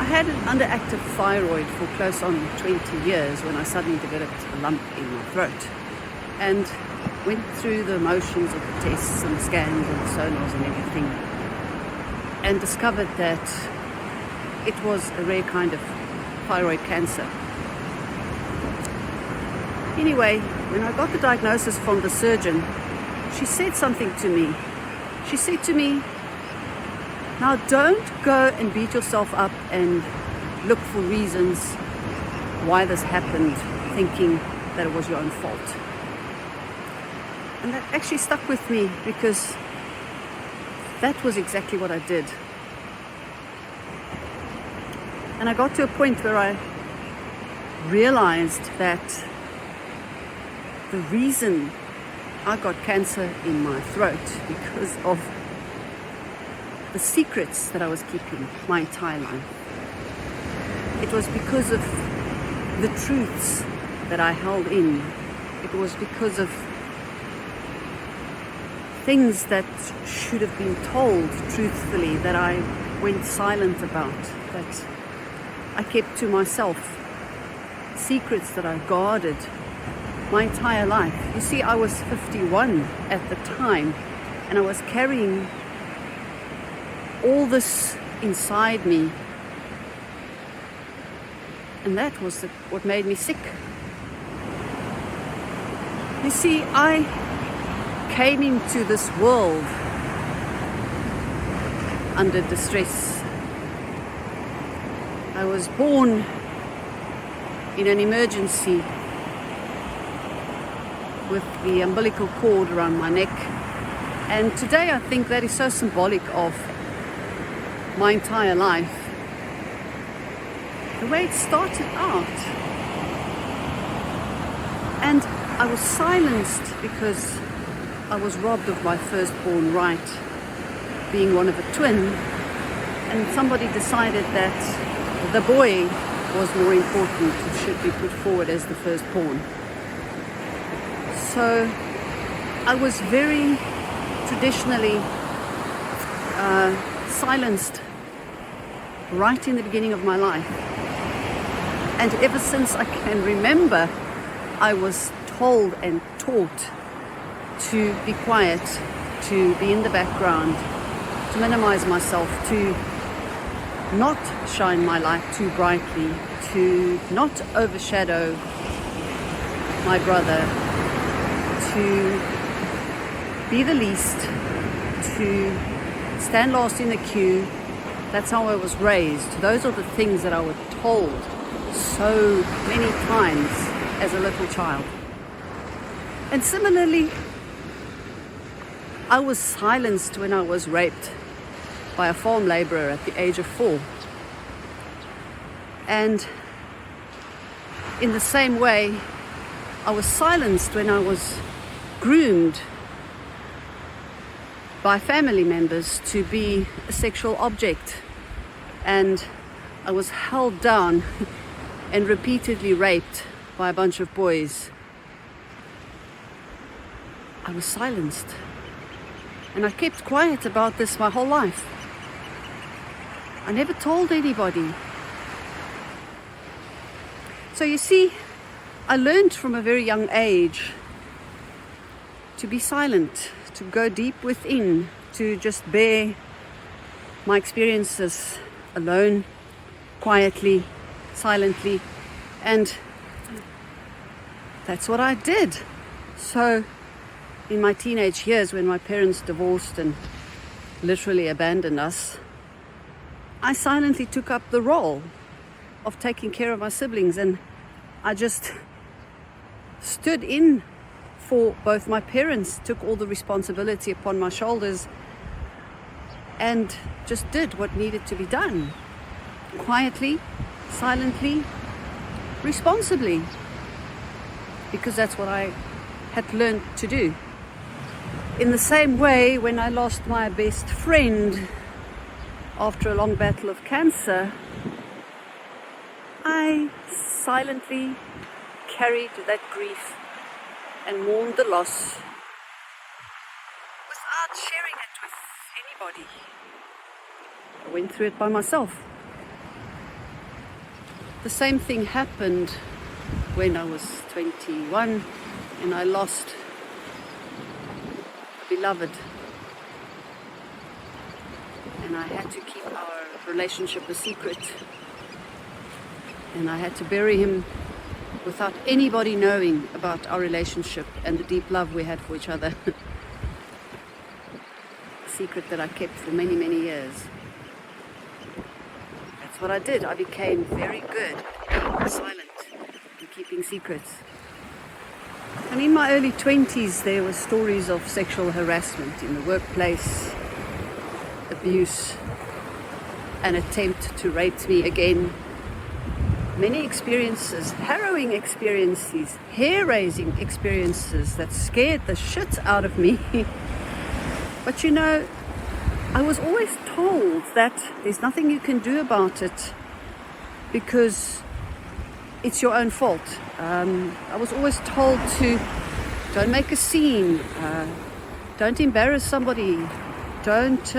had an underactive thyroid for close on 20 years when I suddenly developed a lump in my throat and went through the motions of the tests and scans and sonars and everything and discovered that it was a rare kind of thyroid cancer. Anyway, when I got the diagnosis from the surgeon, she said something to me. She said to me, "Now don't go and beat yourself up and look for reasons why this happened, thinking that it was your own fault." And that actually stuck with me because that was exactly what I did. And I got to a point where I realized that the reason I got cancer in my throat because of the secrets that I was keeping my entire life. It was because of the truths that I held in. It was because of things that should have been told truthfully that I went silent about, that I kept to myself. Secrets that I guarded my entire life. You see, I was 51 at the time and I was carrying all this inside me, and that was what made me sick. You see, I came into this world under distress. I was born in an emergency with the umbilical cord around my neck, and today I think that is so symbolic of my entire life. The way it started out. And I was silenced because I was robbed of my firstborn right, being one of a twin, and somebody decided that the boy was more important and should be put forward as the firstborn. So I was very traditionally silenced right in the beginning of my life. And ever since I can remember, I was told and taught to be quiet, to be in the background, to minimize myself, to not shine my light too brightly, to not overshadow my brother, to be the least, to stand last in the queue. That's how I was raised. Those are the things that I was told so many times as a little child. And similarly, I was silenced when I was raped by a farm laborer at the age of 4. And in the same way, I was silenced when I was groomed by family members to be a sexual object, and I was held down and repeatedly raped by a bunch of boys. I was silenced, and I kept quiet about this my whole life. I never told anybody. So you see, I learned from a very young age to be silent, to go deep within, to just bear my experiences alone, quietly, silently, and that's what I did. So in my teenage years, when my parents divorced and literally abandoned us, I silently took up the role of taking care of my siblings, and I just stood in for both my parents, took all the responsibility upon my shoulders, and just did what needed to be done. Quietly, silently, responsibly. Because that's what I had learned to do. In the same way, when I lost my best friend after a long battle of cancer, I silently carried that grief and mourned the loss without sharing it with anybody. I went through it by myself. The same thing happened when I was 21 and I lost a beloved. And I had to keep our relationship a secret. And I had to bury him without anybody knowing about our relationship and the deep love we had for each other. A secret that I kept for many, many years. That's what I did. I became very good at being silent and keeping secrets. And in my early 20s, there were stories of sexual harassment in the workplace, abuse, an attempt to rape me again. Many experiences, harrowing experiences, hair-raising experiences that scared the shit out of me. But you know, I was always told that there's nothing you can do about it because it's your own fault. I was always told to don't make a scene, don't embarrass somebody, don't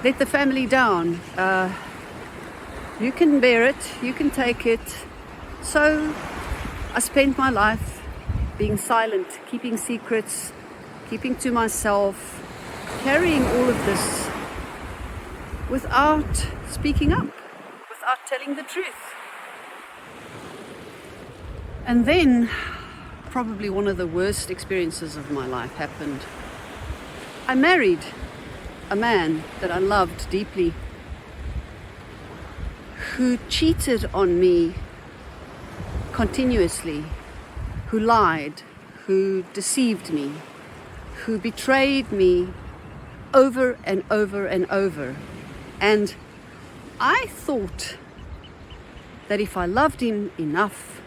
let the family down. You can bear it, you can take it. So I spent my life being silent, keeping secrets, keeping to myself, carrying all of this without speaking up, without telling the truth. And then, probably one of the worst experiences of my life happened. I married a man that I loved deeply, who cheated on me continuously, who lied, who deceived me, who betrayed me over and over and over. And I thought that if I loved him enough,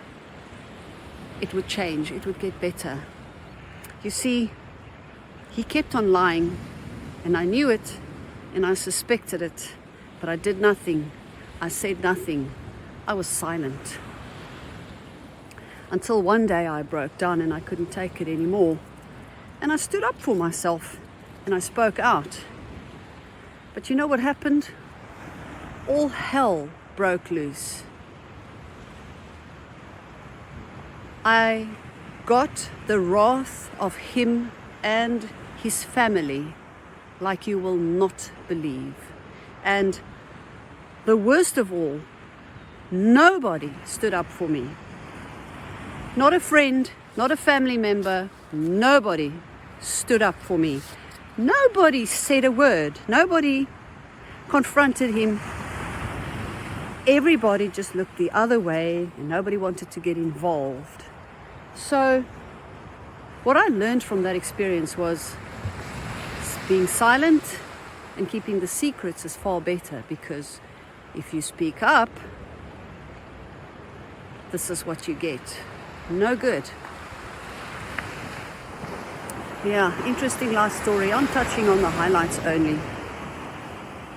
it would change, it would get better. You see, he kept on lying, and I knew it, and I suspected it, but I did nothing. I said nothing. I was silent. Until one day I broke down and I couldn't take it anymore. And I stood up for myself and I spoke out. But you know what happened? All hell broke loose. I got the wrath of him and his family like you will not believe. And the worst of all, nobody stood up for me. Not a friend, not a family member, nobody stood up for me. Nobody said a word. Nobody confronted him. Everybody just looked the other way and nobody wanted to get involved. So what I learned from that experience was being silent and keeping the secrets is far better, because if you speak up, this is what you get. No good. Yeah, interesting life story. I'm touching on the highlights only.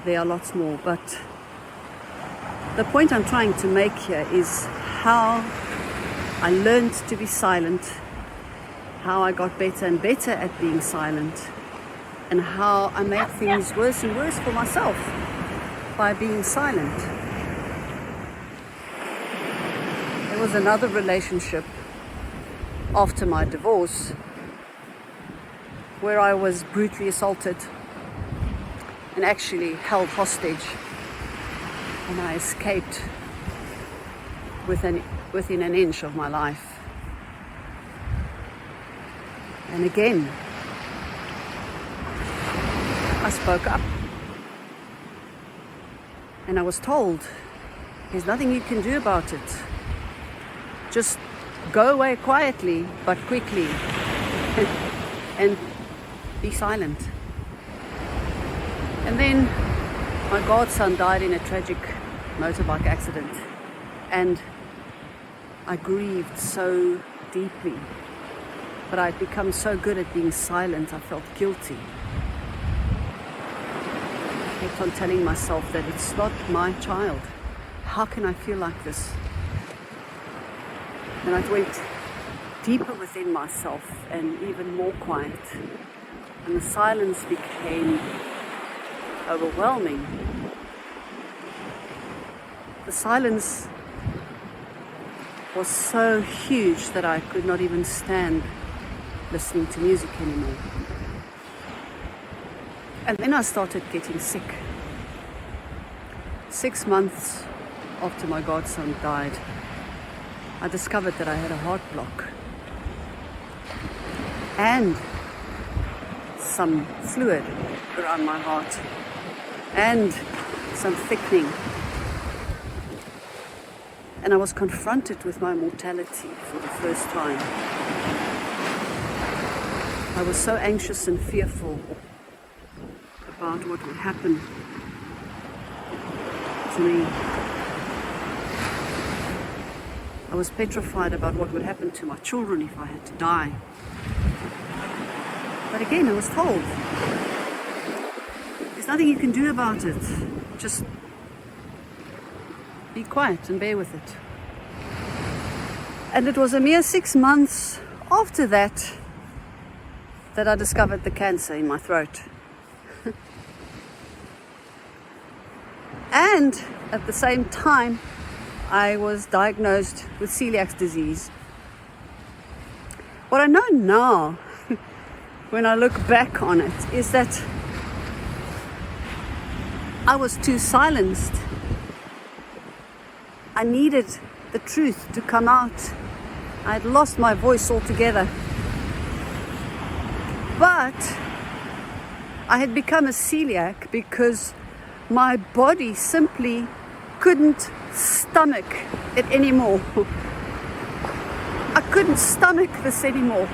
There are lots more, but the point I'm trying to make here is how I learned to be silent, how I got better and better at being silent, and how I made things worse and worse for myself by being silent. There was another relationship after my divorce where I was brutally assaulted and actually held hostage, and I escaped within an inch of my life. And again, I spoke up. And I was told, there's nothing you can do about it. Just go away quietly, but quickly, and be silent. And then my godson died in a tragic motorbike accident, and I grieved so deeply. But I'd become so good at being silent, I felt guilty. I kept on telling myself that it's not my child. How can I feel like this? And I went deeper within myself and even more quiet. And the silence became overwhelming. the silence was so huge that I could not even stand listening to music anymore. And then I started getting sick. 6 months after my godson died, I discovered that I had a heart block and some fluid around my heart and some thickening. And I was confronted with my mortality for the first time. I was so anxious and fearful about what would happen to me. I was petrified about what would happen to my children if I had to die. But again, I was told, there's nothing you can do about it. Just be quiet and bear with it. And it was a mere 6 months after that that I discovered the cancer in my throat. And at the same time, I was diagnosed with celiac disease. What I know now, when I look back on it, is that I was too silenced. I needed the truth to come out. I had lost my voice altogether. But I had become a celiac because my body simply couldn't stomach it anymore. I couldn't stomach this anymore.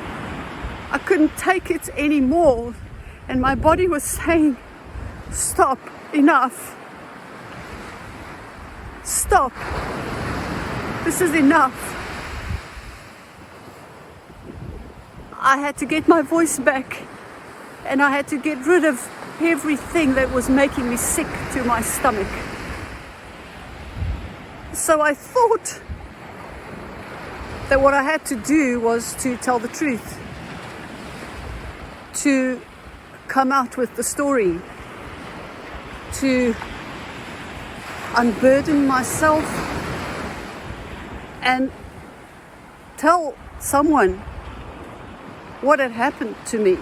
I couldn't take it anymore. And my body was saying, stop, enough. Stop. This is enough. I had to get my voice back, and I had to get rid of everything that was making me sick to my stomach. So I thought that what I had to do was to tell the truth, to come out with the story, to unburden myself and tell someone what had happened to me.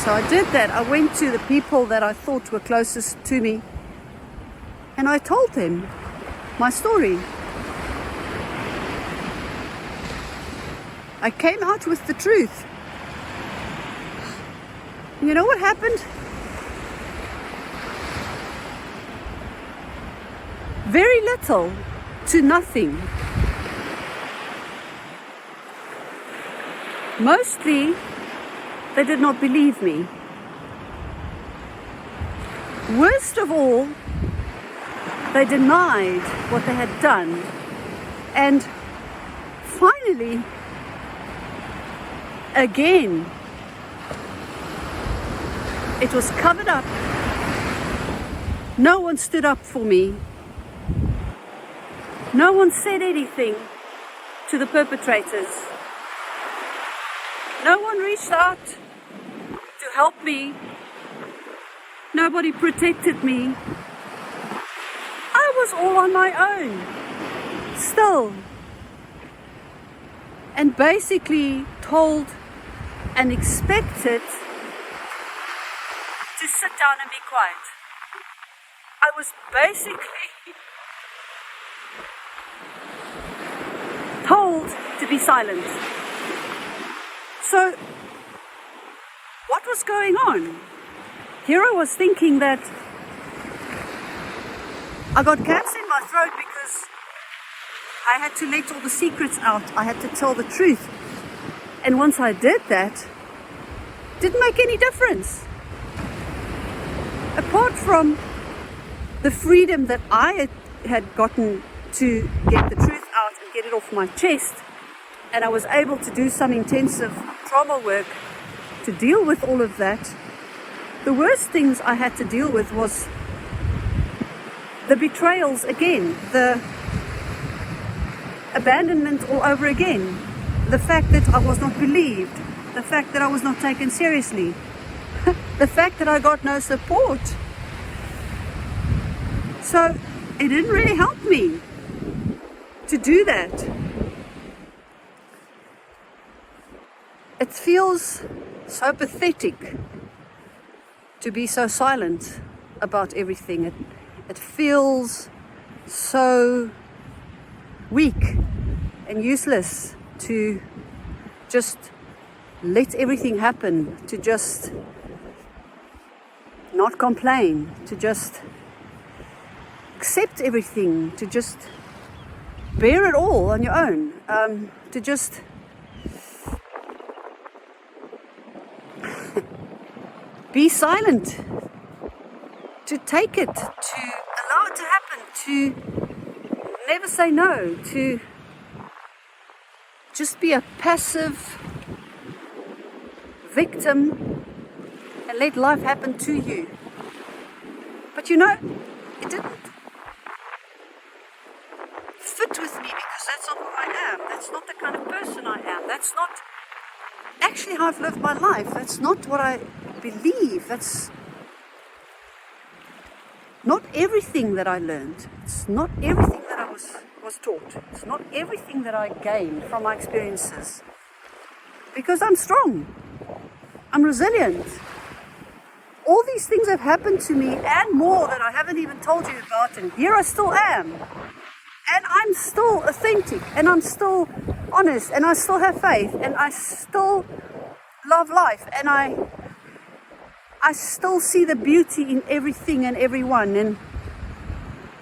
So I did that. I went to the people that I thought were closest to me, and I told them my story. I came out with the truth. You know what happened? Very little to nothing. Mostly, they did not believe me. Worst of all, they denied what they had done. And finally, again, it was covered up. No one stood up for me. No one said anything to the perpetrators. No one reached out to help me. Nobody protected me. I was all on my own, still. And basically told and expected to sit down and be quiet. I was basically told to be silent. So, what was going on? Here I was thinking that I got cancer in my throat because I had to let all the secrets out. I had to tell the truth. And once I did that, it didn't make any difference. Apart from the freedom that I had gotten to get the truth out and get it off my chest, and I was able to do some intensive trauma work to deal with all of that. The worst things I had to deal with was the betrayals again, the abandonment all over again, the fact that I was not believed, the fact that I was not taken seriously, the fact that I got no support. So it didn't really help me to do that. It feels so pathetic to be so silent about everything. It feels so weak and useless to just let everything happen, to just not complain, to just accept everything, to just bear it all on your own, to just be silent, to take it, to allow it to happen, to never say no, to just be a passive victim and let life happen to you. But you know, it didn't fit with me because that's not who I am. That's not the kind of person I am. That's not actually how I've lived my life. That's not what I believe. That's not everything that I learned. It's not everything that I was taught. It's not everything that I gained from my experiences. Because I'm strong. I'm resilient. All these things have happened to me and more that I haven't even told you about, and here I still am. And I'm still authentic, and I'm still honest, and I still have faith, and I still love life, and I still see the beauty in everything and everyone, and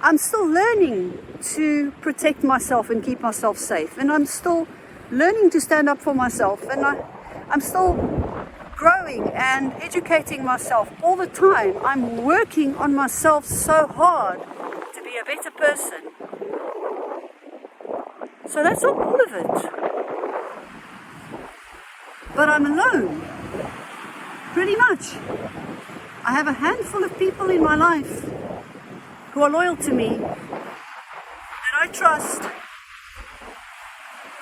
I'm still learning to protect myself and keep myself safe, and I'm still learning to stand up for myself, and I'm still growing and educating myself all the time. I'm working on myself so hard to be a better person. So that's not all of it. But I'm alone, pretty much. I have a handful of people in my life who are loyal to me, that I trust,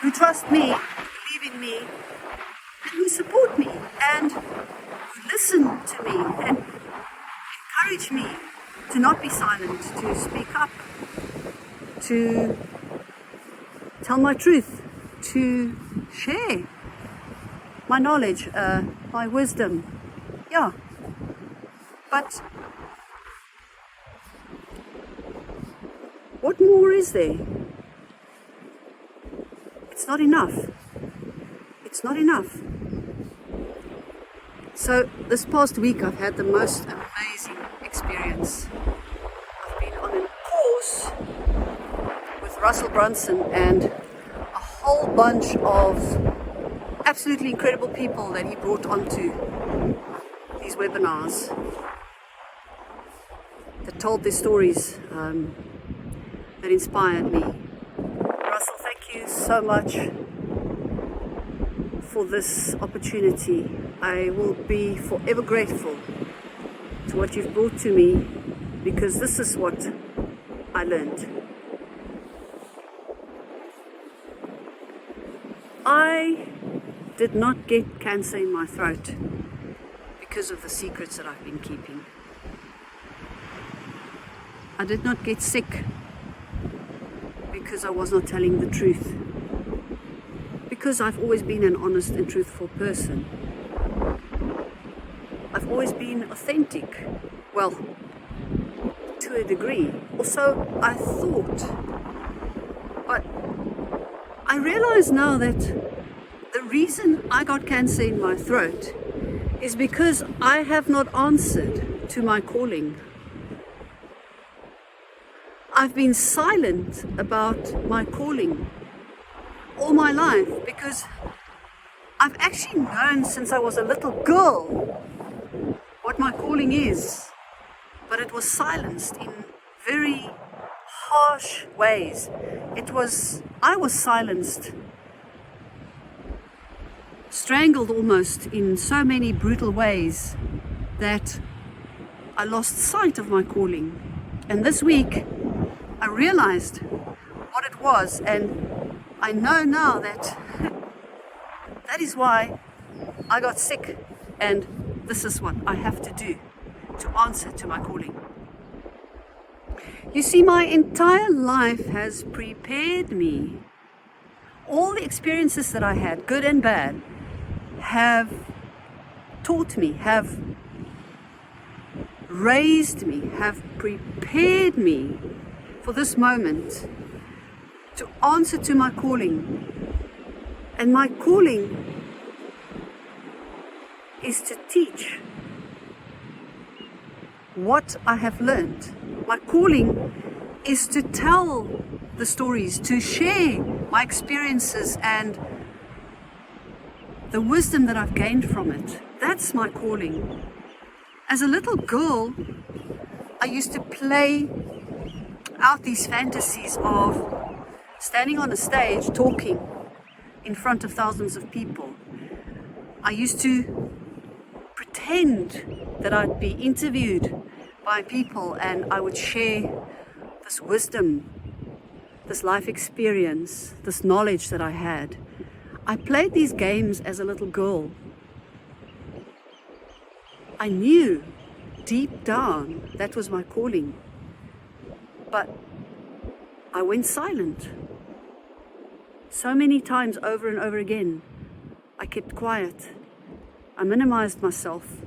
who trust me, believe in me, and who support me, and who listen to me, and encourage me to not be silent, to speak up, to tell my truth, to share my knowledge, my wisdom. Yeah. But what more is there? It's not enough. It's not enough. So this past week I've had the most amazing experience. I've been on a course with Russell Brunson and a whole bunch of absolutely incredible people that he brought onto these webinars that told their stories, that inspired me. Russell, thank you so much for this opportunity. I will be forever grateful to what you've brought to me, because this is what I learned. I did not get cancer in my throat because of the secrets that I've been keeping. I did not get sick because I was not telling the truth. Because I've always been an honest and truthful person. I've always been authentic. Well, to a degree. Also, I thought. But I realize now that the reason I got cancer in my throat is because I have not answered to my calling. I've been silent about my calling all my life because I've actually known since I was a little girl what my calling is, but it was silenced in very harsh ways. I was silenced, strangled almost in so many brutal ways that I lost sight of my calling. And this week I realized what it was, and I know now that that is why I got sick, and this is what I have to do to answer to my calling. You see, my entire life has prepared me. All the experiences that I had, good and bad, have taught me, have raised me, have prepared me for this moment to answer to my calling. And my calling is to teach what I have learned. My calling is to tell the stories, to share my experiences and the wisdom that I've gained from it. That's my calling. As a little girl, I used to play out these fantasies of standing on a stage talking in front of thousands of people. I used to pretend that I'd be interviewed by people and I would share this wisdom, this life experience, this knowledge that I had. I played these games as a little girl. I knew deep down that was my calling, but I went silent. So many times over and over again, I kept quiet. I minimized myself.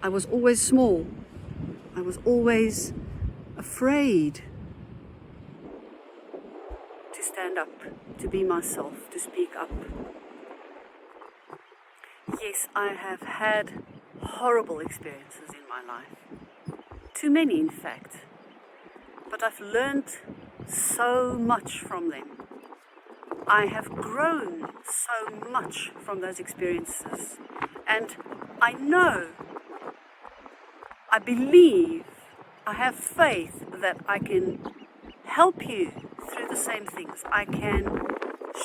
I was always small. I was always afraid to stand up, to be myself, to speak up. Yes, I have had horrible experiences in my life. Too many, in fact. But I've learned so much from them. I have grown so much from those experiences. And I know, I believe, I have faith that I can help you through the same things. I can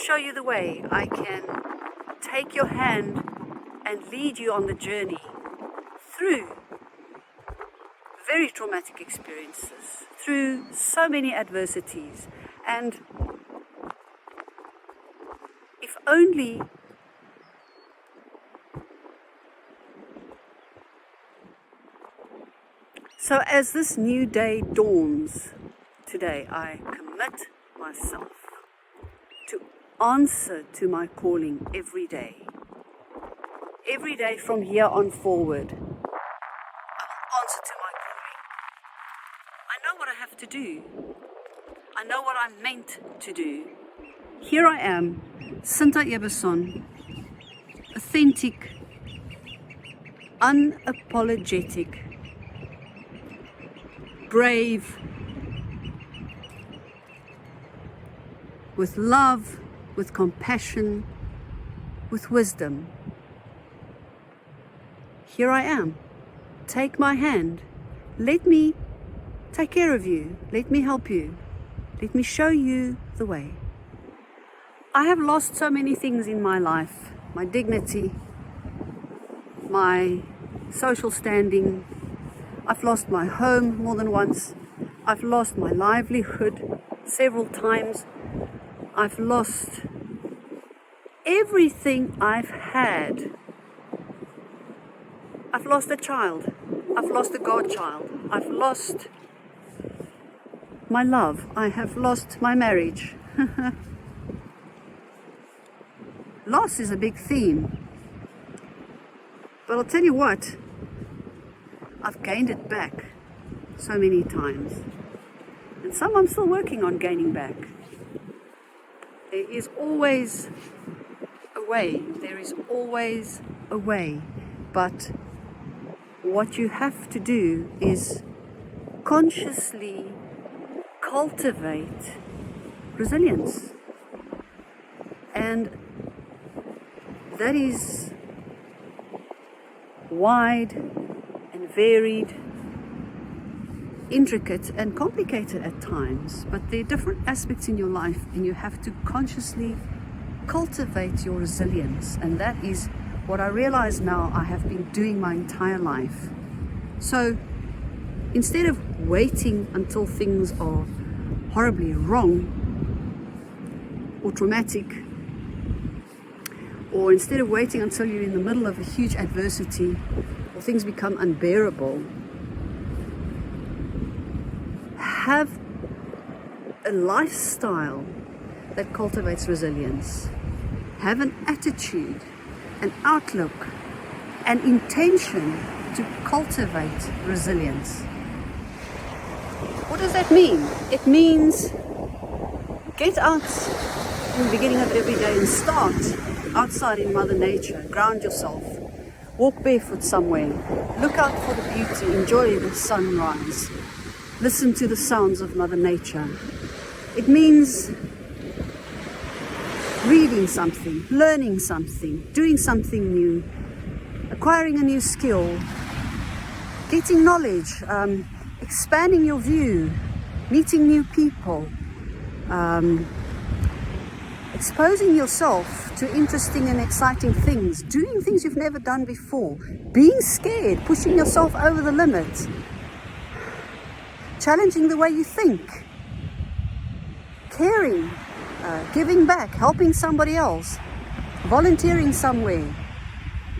show you the way. I can take your hand and lead you on the journey through very traumatic experiences, through so many adversities. And if only so, as this new day dawns today, I commit myself to answer to my calling every day. Every day from here on forward, I will answer to my calling. I know what I have to do. I know what I'm meant to do. Here I am, Sinta Ebersohn, authentic, unapologetic, brave, with love, with compassion, with wisdom. Here I am. Take my hand. Let me take care of you. Let me help you. Let me show you the way. I have lost so many things in my life. My dignity, my social standing. I've lost my home more than once. I've lost my livelihood several times. I've lost everything I've had. I've lost a child. I've lost a godchild. I've lost my love. I have lost my marriage. Loss is a big theme. But I'll tell you what, I've gained it back so many times. And some I'm still working on gaining back. There is always a way. There is always a way. But what you have to do is consciously cultivate resilience. And that is wide and varied, intricate and complicated at times, but there are different aspects in your life and you have to consciously cultivate your resilience. And that is what I realize now I have been doing my entire life. So instead of waiting until things are horribly wrong or traumatic, or instead of waiting until you're in the middle of a huge adversity or things become unbearable, have a lifestyle that cultivates resilience. Have an attitude, an outlook, an intention to cultivate resilience. What does that mean? It means get out in the beginning of every day and start outside in Mother Nature. Ground yourself. Walk barefoot somewhere. Look out for the beauty. Enjoy the sunrise. Listen to the sounds of Mother Nature. It means reading something, learning something, doing something new, acquiring a new skill, getting knowledge, expanding your view, meeting new people, exposing yourself to interesting and exciting things, doing things you've never done before, being scared, pushing yourself over the limit, challenging the way you think, caring, giving back, helping somebody else, volunteering somewhere.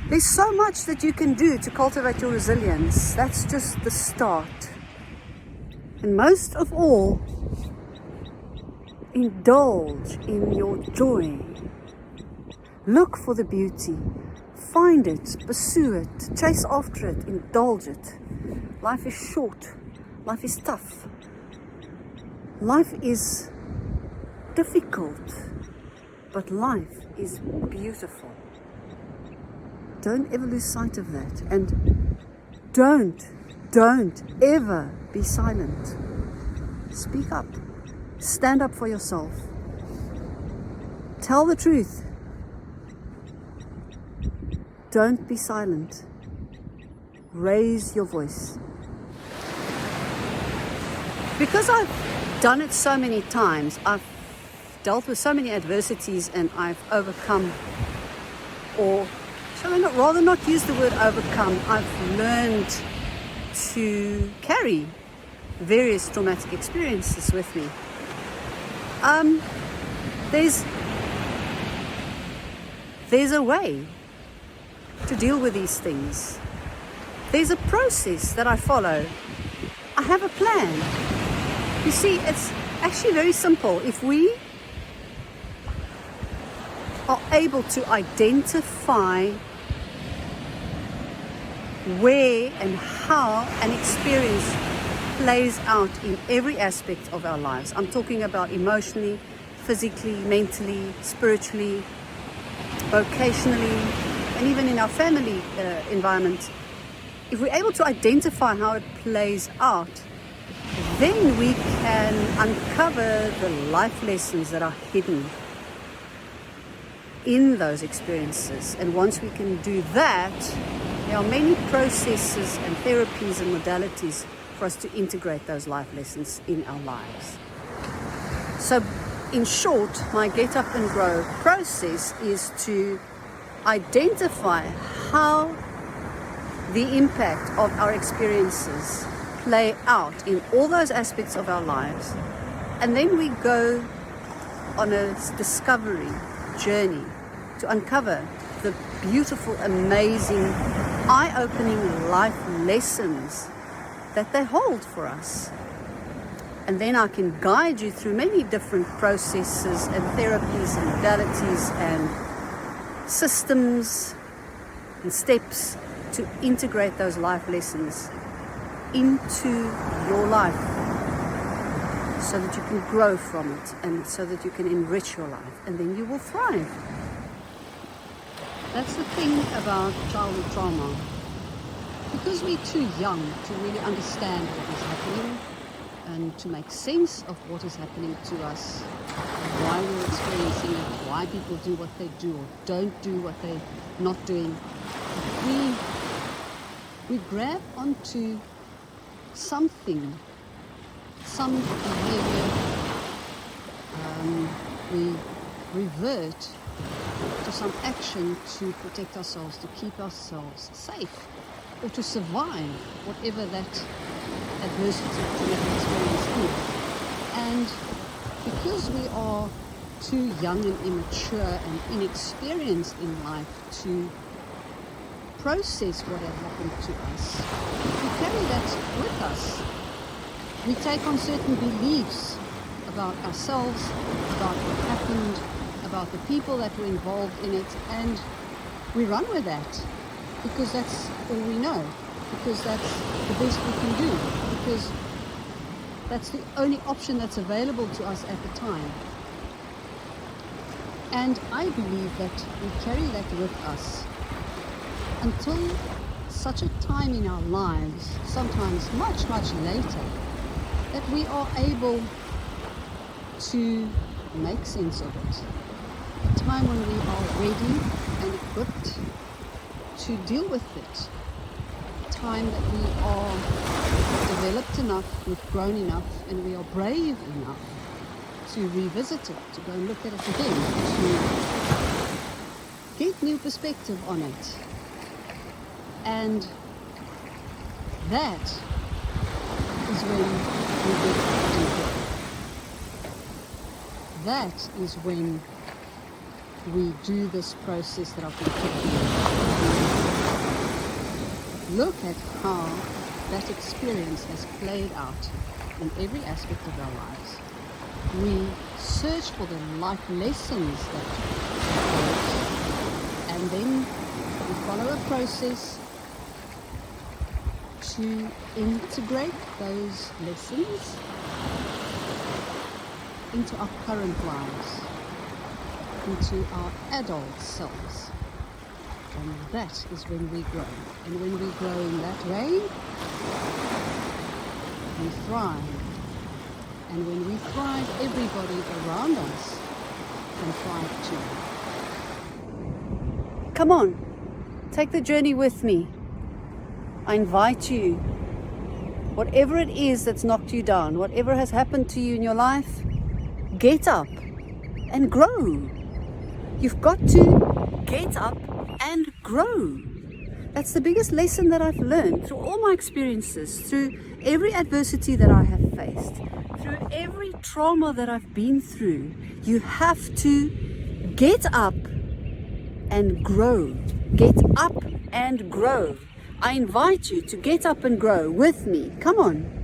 There's so much that you can do to cultivate your resilience. That's just the start. And most of all, indulge in your joy. Look for the beauty. Find it, pursue it, chase after it, indulge it. Life is short. Life is tough. Life is difficult, but life is beautiful. Don't ever lose sight of that. And don't ever be silent. Speak up. Stand up for yourself. Tell the truth. Don't be silent. Raise your voice. Because I've done it so many times, I've dealt with so many adversities and I've overcome, or shall I rather not use the word overcome, I've learned to carry various traumatic experiences with me. There's a way to deal with these things. There's a process that I follow. I have a plan. You see, it's actually very simple. If we are able to identify where and how an experience plays out in every aspect of our lives. I'm talking about emotionally, physically, mentally, spiritually, vocationally, and even in our family environment. If we're able to identify how it plays out, then we can uncover the life lessons that are hidden in those experiences. And once we can do that, there are many processes and therapies and modalities for us to integrate those life lessons in our lives. So in short, my Get Up and Grow process is to identify how the impact of our experiences play out in all those aspects of our lives. And then we go on a discovery journey to uncover the beautiful, amazing, eye-opening life lessons that they hold for us. And then I can guide you through many different processes and therapies and modalities and systems and steps to integrate those life lessons into your life so that you can grow from it and so that you can enrich your life, and then you will thrive. That's the thing about childhood trauma. Because we're too young to really understand what is happening and to make sense of what is happening to us, why we're experiencing it, why people do what they do or don't do what they're not doing, we grab onto something, some behavior, we revert to some action to protect ourselves, to keep ourselves safe, or to survive whatever that adversity or traumatic experience is. And because we are too young and immature and inexperienced in life to process what had happened to us, we carry that with us. We take on certain beliefs about ourselves, about what happened, about the people that were involved in it, and we run with that because that's all we know, because that's the best we can do, because that's the only option that's available to us at the time. And I believe that we carry that with us until such a time in our lives, sometimes much, much later, that we are able to make sense of it. A time when we are ready and equipped to deal with it. A time that we are developed enough, we've grown enough, and we are brave enough to revisit it, to go and look at it again, to get new perspective on it. And that is when we get deeper. That is when we do this process that I've been talking about. Look at how that experience has played out in every aspect of our lives. We search for the life lessons that occur, and then we follow a process to integrate those lessons into our current lives, into our adult selves. And that is when we grow. And when we grow in that way, we thrive. And when we thrive, everybody around us can thrive too. Come on, take the journey with me. I invite you, whatever it is that's knocked you down, whatever has happened to you in your life, get up and grow. You've got to get up and grow. That's the biggest lesson that I've learned through all my experiences, through every adversity that I have faced, through every trauma that I've been through. You have to get up and grow. Get up and grow. I invite you to get up and grow with me. Come on.